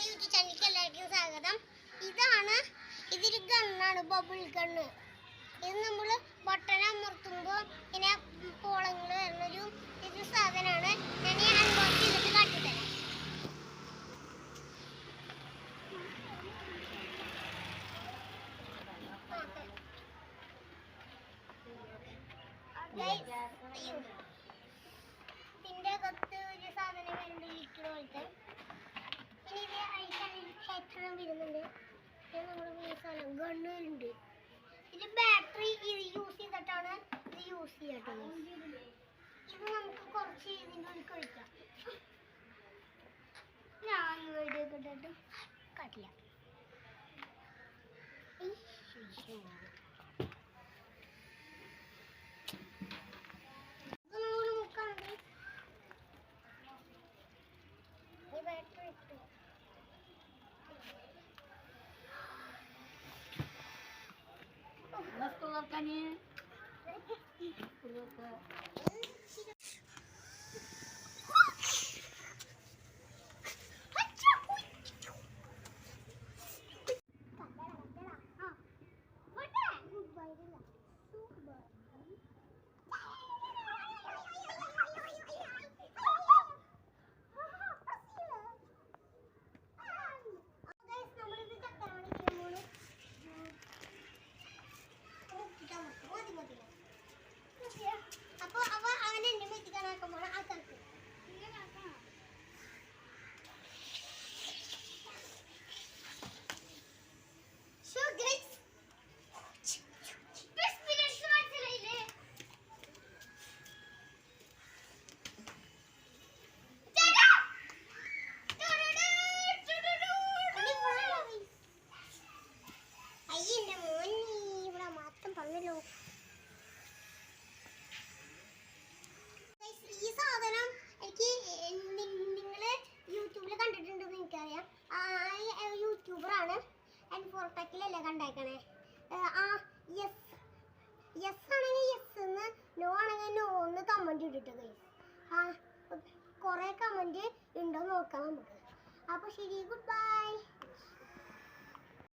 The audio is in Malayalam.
നമ്മുടെ യൂട്യൂബ് ചാനലിലേക്ക് എല്ലാവർക്കും സ്വാഗതം. ഇതൊരു ഗണ്ണാണ്, ബബിൾ ഗണ്ണ്. ഇത് നമ്മൾ ബട്ടൺ അമർത്തുമ്പോൾ ഇങ്ങനെ പോളങ്ങൾ വരുന്നൊരു സാധനമാണ്. ഞാൻ അൺബോക്സ് ചെയ്തിട്ട് കാട്ടിത്തരാം. ഇതിൻ്റെ അകത്ത് ഒരു സാധനം വരുന്നുണ്ട്, ലിക്വിഡ് പോലത്തെ. ഇനി ഇത് അഴിച്ചാലും വരുന്നുണ്ട്. നമ്മുടെ സാധനം ഗണ്ണുണ്ട്. ഇത് ബാറ്ററി യൂസ് ചെയ്തിട്ടാണ് ഇത് യൂസ് ചെയ്യട്ടോ. ഇത് നമുക്ക് കുറച്ച് ഇതിൻ്റെ ഉള്ളിൽ കഴിക്കാം. ഞാൻ വീഡിയോ കിട്ടിട്ട് കാട്ടില്ല. ബാറ്ററി ഇട്ടു. അപ്പൊ അവൻ എന്നെ മെത്തിക്കാനാക്കുമ്പോൾ ആ തരത്തിൽ അയ്യന്റെ മോൻ ഇവിടെ മാത്രം പറഞ്ഞല്ലോ. ഈ സാധനം എനിക്ക് നിങ്ങൾ യൂട്യൂബിൽ കണ്ടിട്ടുണ്ടെന്ന് എനിക്കറിയാം. യൂട്യൂബറാണ്. ഫോർടെക്കിലല്ലേ കണ്ടേക്കണേ. യെസ് ആണെങ്കിൽ യെസ് എന്ന്, നോ ആണെങ്കിൽ നോ എന്ന് കമൻറ്റ് ഇട്ടിട്ട് കുറേ കമൻറ്റ് ഉണ്ടോ നോക്കാം നമുക്ക്. അപ്പോൾ ശരി, ഗുഡ് ബൈ.